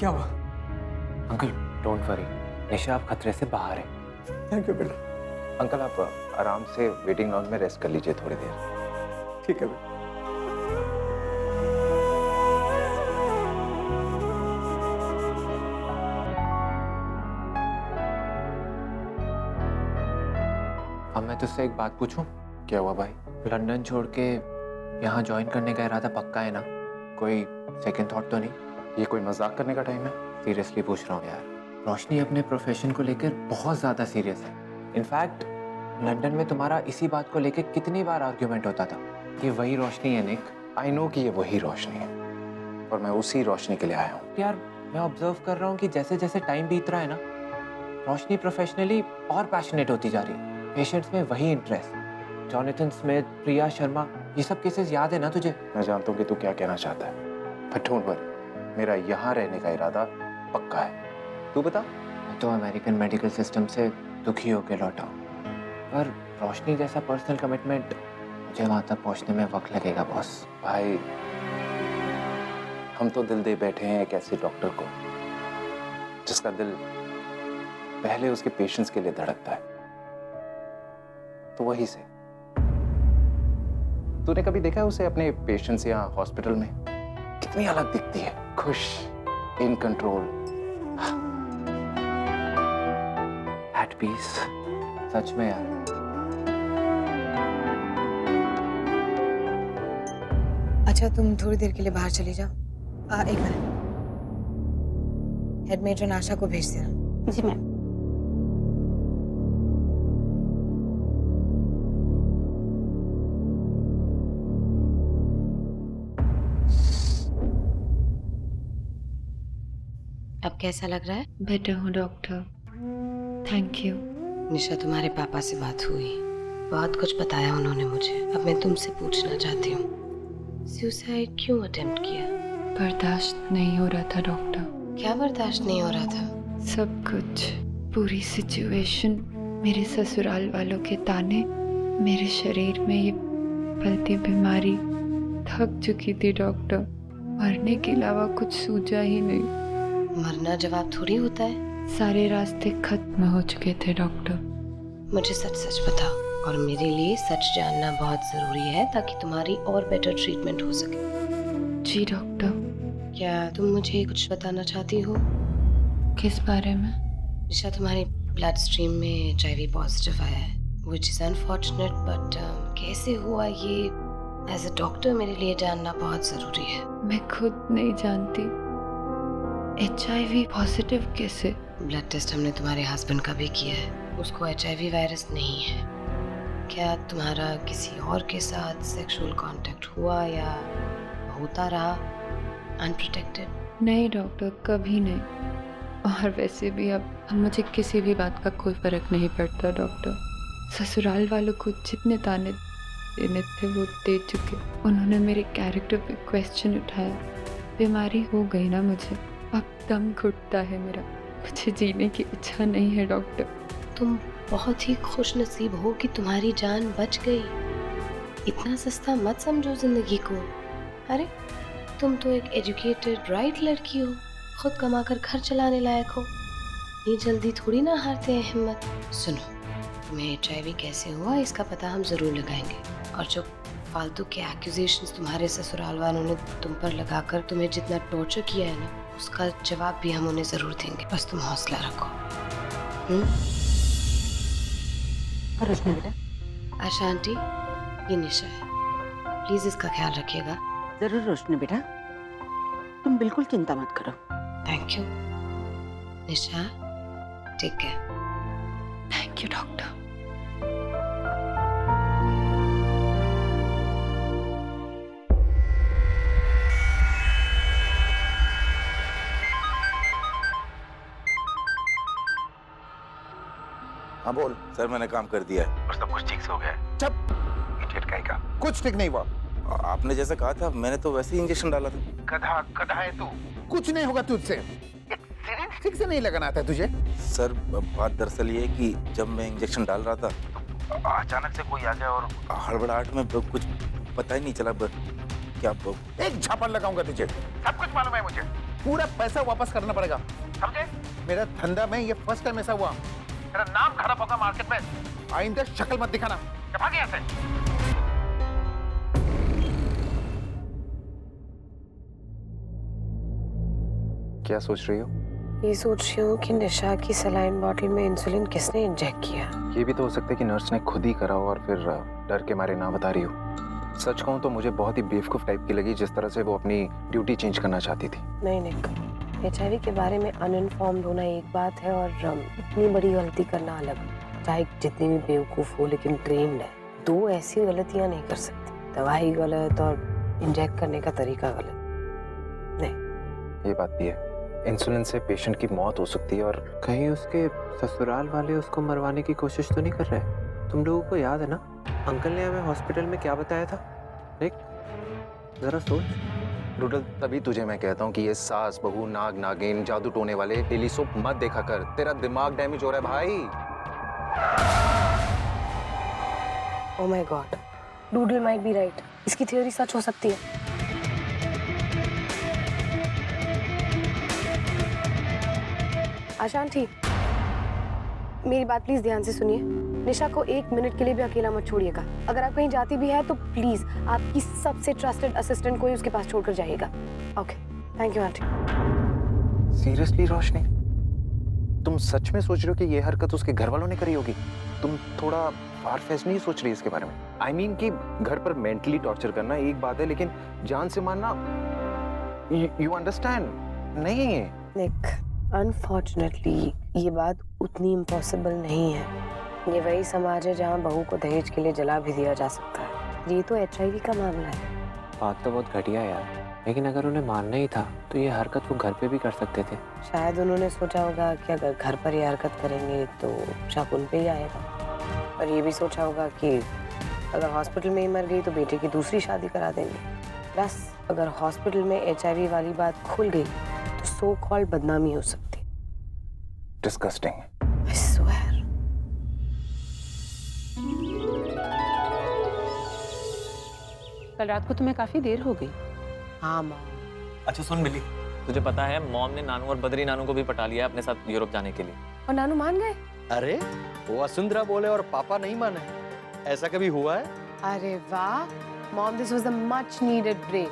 क्या हुआ? Uncle don't worry, निशा आप खतरे से बाहर है। थैंक यू बेटा। अंकल आप आराम से वेटिंग लॉन में रेस्ट कर लीजिए थोड़ी देर। ठीक है बेटा। अब मैं तुझसे एक बात पूछूं? क्या हुआ भाई? लंदन छोड़ के यहाँ ज्वाइन करने का इरादा पक्का है ना? कोई सेकंड थॉट तो नहीं? ये कोई मजाक करने का टाइम है? सीरियसली पूछ रहा हूँ यार। रोशनी अपने प्रोफेशन को लेकर बहुत ज़्यादा सीरियस है। इनफैक्ट लंदन में तुम्हारा इसी बात को लेकर कितनी बार आर्ग्यूमेंट होता था कि वही रोशनी है निक। आई नो कि ये वही रोशनी है और मैं उसी रोशनी के लिए आया हूँ। यार मैं ऑब्जर्व कर रहा हूँ कि जैसे जैसे टाइम बीत रहा है ना, रोशनी प्रोफेशनली और पैशनेट होती जा रही है। पेशेंट्स में वही interest. Jonathan Smith, Priya Sharma, ये सब केसेस याद है ना तुझे? मैं जानता हूँ कि तू क्या कहना चाहता है, बट डोंट वरी, मेरा यहाँ रहने का इरादा पक्का है। तू बता। मैं तो अमेरिकन मेडिकल सिस्टम से दुखी होकर लौटा हूँ, पर रोशनी जैसा पर्सनल कमिटमेंट, मुझे वहाँ तक पहुँचने में वक्त लगेगा बॉस। भाई हम तो दिल दे बैठे हैं एक ऐसे डॉक्टर को जिसका दिल पहले उसके पेशेंट्स के लिए धड़कता है। तो वही से तूने कभी देखा है उसे अपने पेशेंट्स या हॉस्पिटल में कितनी अलग दिखती है? खुश, इन कंट्रोल, एट पीस। सच में यार। अच्छा तुम थोड़ी देर के लिए बाहर चली जाओ। एक मिनट, हेड मेट्रन आशा को भेज देना। जी मैम। अब कैसा लग रहा है? बेटर हूँ डॉक्टर, थैंक यू। निशा तुम्हारे पापा से बात हुई, बहुत कुछ बताया उन्होंने मुझे। अब मैं तुमसे पूछना चाहती हूँ, सुसाइड क्यों अटेम्प्ट किया? बर्दाश्त नहीं हो रहा था डॉक्टर। क्या बर्दाश्त नहीं हो रहा था? सब कुछ, पूरी सिचुएशन, मेरे ससुराल वालों के ताने, मेरे शरीर में ये पलती बीमारी। थक चुकी थी डॉक्टर, मरने के अलावा कुछ सूझा ही नहीं। मरना जवाब थोड़ी होता है। सारे रास्ते खत्म हो चुके थे डॉक्टर। मुझे सच सच बताओ, और मेरे लिए सच जानना बहुत जरूरी है ताकि तुम्हारी और बेटर ट्रीटमेंट हो सके। जी डॉक्टर। क्या तुम मुझे कुछ बताना चाहती हो? किस बारे में? निशा, तुम्हारी ब्लड स्ट्रीम में HIV पॉजिटिव आया है, which is unfortunate, but कैसे हुआ ये एज अ डॉक्टर मेरे लिए जानना बहुत जरूरी है। मैं खुद नहीं जानती। HIV पॉजिटिव कैसे? ब्लड टेस्ट हमने तुम्हारे हस्बैंड का भी किया है, उसको HIV वायरस नहीं है। क्या तुम्हारा किसी और के साथ सेक्सुअल कांटेक्ट हुआ या होता रहा अनप्रोटेक्टेड? नहीं डॉक्टर, कभी नहीं। और वैसे भी अब मुझे किसी भी बात का कोई फर्क नहीं पड़ता डॉक्टर। ससुराल वालों को जितने ताने देने थे वो दे चुके। उन्होंने मेरे कैरेक्टर पे क्वेश्चन उठाया। बीमारी हो गई ना मुझे, अब दम घुटता है मेरा, मुझे जीने की इच्छा नहीं है डॉक्टर। तुम बहुत ही खुश नसीब हो कि तुम्हारी जान बच गई। इतना सस्ता मत समझो जिंदगी को। अरे तुम तो एक एजुकेटेड ब्राइट लड़की हो, खुद कमाकर घर चलाने लायक हो। इतनी जल्दी थोड़ी ना हारते हैं हिम्मत। सुनो, तुम्हें HIV कैसे हुआ इसका पता हम जरूर लगाएंगे, और जो फालतू के एक्यूजेशंस तुम्हारे ससुराल वालों ने तुम पर लगाकर तुम्हें जितना टॉर्चर किया है ना, उसका जवाब भी हम उन्हें जरूर देंगे। बस तुम हौसला रखो। रोशनी बेटा। आशा आंटी, ये निशा है, प्लीज इसका ख्याल रखिएगा। जरूर रोशनी बेटा, तुम बिल्कुल चिंता मत करो। Thank you Nisha, take care. Thank you doctor. हाँ बोल। सर मैंने काम कर दिया है और सब कुछ ठीक से हो गया है। चुप। इडियट का ही का। कुछ ठीक नहीं हुआ। आपने जैसा कहा था मैंने तो वैसे ही इंजेक्शन डाला था। गधा गधा है तू। कुछ नहीं होगा तुझसे। एक सिरिंज ठीक से नहीं लगाना आता तुझे। सर बात दरअसल ये है कि जब मैं इंजेक्शन डाल रहा था तो अचानक से कोई आ गया और हड़बड़ाहट में कुछ पता ही नहीं चला। क्या एक झापड़ लगाऊंगा तुझे। सब कुछ मालूम है मुझे। पूरा पैसा वापस करना पड़ेगा। समझे? मेरा धंधा में ये फर्स्ट टाइम ऐसा हुआ। तेरा नाम खराब होगा मार्केट में। आइंदा शक्ल मत दिखाना। क्या भाग यहाँ से? क्या सोच रही हो? ये सोच रही हूँ कि निशा की सलाइन बॉटल में इंसुलिन किसने इंजेक्ट किया। ये भी तो हो सकता है कि नर्स ने खुद ही करा हो और फिर डर के मारे ना बता रही हो। सच कहूँ तो मुझे बहुत ही बेवकूफ टाइप की लगी जिस तरह से वो अपनी ड्यूटी चेंज करना चाहती थी। नहीं निक, HIV के बारे में अनइन्फॉर्म्ड होना एक बात है और इतनी बड़ी गलती करना अलग। चाहे जितनी भी बेवकूफ हो लेकिन ट्रेन्ड है। दो ऐसी गलतियां नहीं कर सकती, दवाई गलत और इंजेक्ट करने का तरीका गलत। नहीं, ये बात भी है। इंसुलिन से पेशेंट की मौत हो सकती है और कहीं उसके ससुराल वाले उसको मरवाने की कोशिश तो नहीं कर रहे। तुम लोगों को याद है ना अंकल ने हमें हॉस्पिटल में क्या बताया था? देख जरा सोच। रूडल, तभी तुझे मैं कहता हूँ कि ये सास बहू नाग नागिन जादू टोने वाले डेली सोप मत देखा कर। तेरा दिमाग डैमेज हो रहा है भाई। Oh my God, doodle might be right. इसकी थ्योरी सच हो सकती है। अशांति, मेरी बात प्लीज ध्यान से सुनिए। निशा को 1 मिनट के लिए भी अकेला मत छोड़िएगा। अगर आप कहीं जाती भी है तो प्लीज आपकी सबसे ट्रस्टेड असिस्टेंट को ही उसके पास छोड़कर जाइएगा। Okay, thank you aunty. Seriously Roshni, तुम सच में सोच रहे हो कि ये हरकत उसके घर वालों ने करी होगी? तुम थोड़ा फार-फेच्ड नहीं सोच रही इसके बारे में? आई मीन कि घर पर मेंटली टॉर्चर करना एक बात है लेकिन जान से मारना, यू अंडरस्टैंड? नहीं निक, अनफॉर्चुनेटली ये बात उतनी इम्पॉसिबल नहीं है। ये वही समाज है जहाँ बहू को दहेज के लिए जला भी दिया जा सकता है। ये तो HIV का मामला है। बात तो बहुत घटिया यार, लेकिन अगर उन्हें मारना ही था तो ये हरकत वो घर पे भी कर सकते थे। शायद उन्होंने सोचा होगा कि अगर घर पर ये हरकत करेंगे तो शक उन पे ही आएगा। और ये भी सोचा होगा कि अगर हॉस्पिटल में ही मर गई तो बेटे की दूसरी शादी करा देंगे। प्लस अगर हॉस्पिटल में HIV वाली बात खुल गई तो सो कॉल्ड बदनामी हो सकती। डिस्गस्टिंग। I swear। कल रात को तुम्हें काफी देर हो गई। हाँ माँ। अच्छा सुन बिल्ली, तुझे पता है मॉम ने नानू और बद्री नानू को भी पटा लिया है अपने साथ यूरोप जाने के लिए। और नानू मान गए? अरे वो वसुंधरा बोले और पापा नहीं माने, ऐसा कभी हुआ है? अरे वाह mom, this was a much needed break.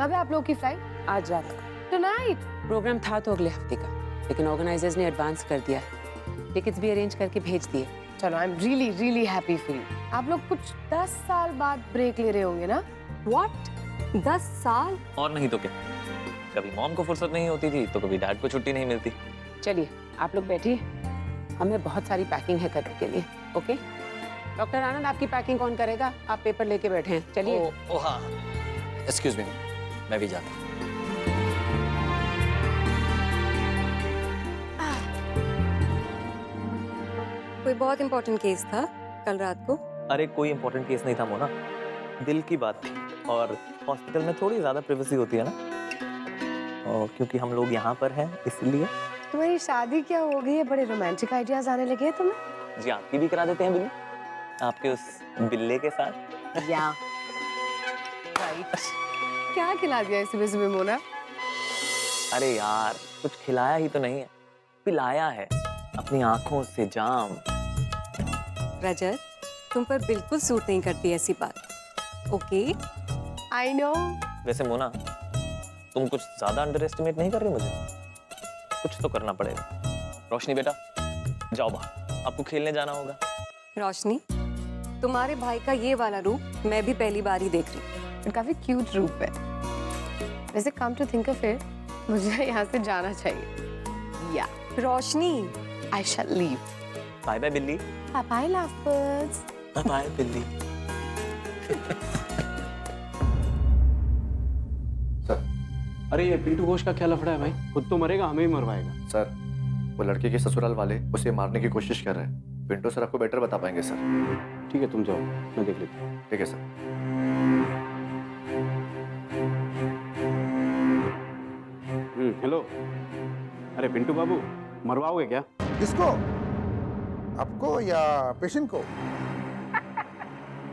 कब है आप लोग की फ्लाइट? आज रात का टुनाइट। प्रोग्राम था तो अगले हफ्ते का, लेकिन ऑर्गेनाइजर्स ने एडवांस कर दिया है। टिकट्स भी अरेंज करके भेज दिए। चलो, I am really really happy for you. आप लोग कुछ 10 साल बाद ब्रेक ले रहे होंगे ना? व्हाट, 10 साल? और नहीं तो क्या, कभी मॉम को फुर्सत नहीं होती थी तो कभी डैड को छुट्टी नहीं मिलती। चलिए आप लोग बैठिए, हमें बहुत सारी पैकिंग है करने के लिए। ओके डॉक्टर आनंद, आपकी पैकिंग कौन करेगा? आप पेपर लेके बैठे हैं, चलिए। ओ हाँ, एक्सक्यूज मी, मैं भी जाता हूँ। कोई बहुत इंपॉर्टेंट केस था कल रात को? अरे कोई इंपॉर्टेंट केस नहीं था मोना, दिल की बात थी। और हॉस्पिटल में थोड़ी ज्यादा प्राइवेसी होती है ना, और क्योंकि हम लोग यहाँ पर हैं इसलिए। तुम्हारी शादी क्या हो गई है? बड़े रोमांटिक आइडियाज आने लगे हैं तुम्हें। जी आपकी भी करा देते हैं बिल्ली, आपके उस बिल्ले के साथ। या राइट। क्या खिला दिया सुबह सुबह मोना? अरे यार कुछ खिलाया ही तो नहीं है, पिलाया है अपनी आंखों से जाम। रजत, तुम पर बिल्कुल सूट नहीं करती ऐसी बात। Okay I know. वैसे मोना, तुम कुछ ज्यादा अंडर एस्टिमेट नहीं कर रही मुझे? कुछ तो करना पड़ेगा। रोशनी बेटा जाओ बाहर, आपको खेलने जाना होगा। रोशनी, तुम्हारे भाई का ये वाला रूप मैं भी पहली बार ही देख रही हूँ। काफी क्यूट रूप है। वैसे come to think of it, मुझे यहाँ से जाना चाहिए। या Roshni, I shall leave. Bye bye बिल्ली। Bye love birds. Bye bye बिल्ली। सर, अरे ये पिंटू घोष का क्या लफड़ा है भाई? खुद तो मरेगा, हमें ही मरवाएगा। सर, वो लड़के के ससुराल वाले उसे मारने की कोशिश कर रहे हैं। पिंटू सर आपको बेटर बता पाएंगे सर। ठीक है तुम जाओ, मैं देख लेता हूँ। ठीक है सर। हेलो, अरे पिंटू बाबू, मरवाओगे क्या? किसको? आपको या पेशेंट को?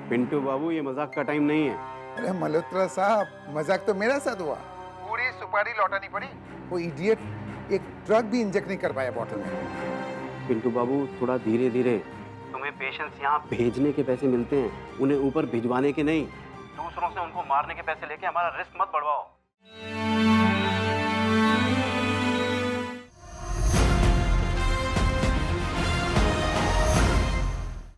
पिंटू बाबू ये मजाक का टाइम नहीं है। अरे मल्होत्रा साहब, मजाक तो मेरा साथ हुआ। पूरी इंक्वायरी लौटानी पड़ी। वो इडियट एक ड्रग भी इंजेक्ट नहीं कर पाया बॉटल में। पिंटू बाबू थोड़ा धीरे धीरे, तुम्हें पेशेंट्स यहाँ भेजने के पैसे मिलते हैं, उन्हें ऊपर भिजवाने के नहीं। दूसरों से उनको मारने के पैसे लेके हमारा रिस्क मत बढ़वाओ।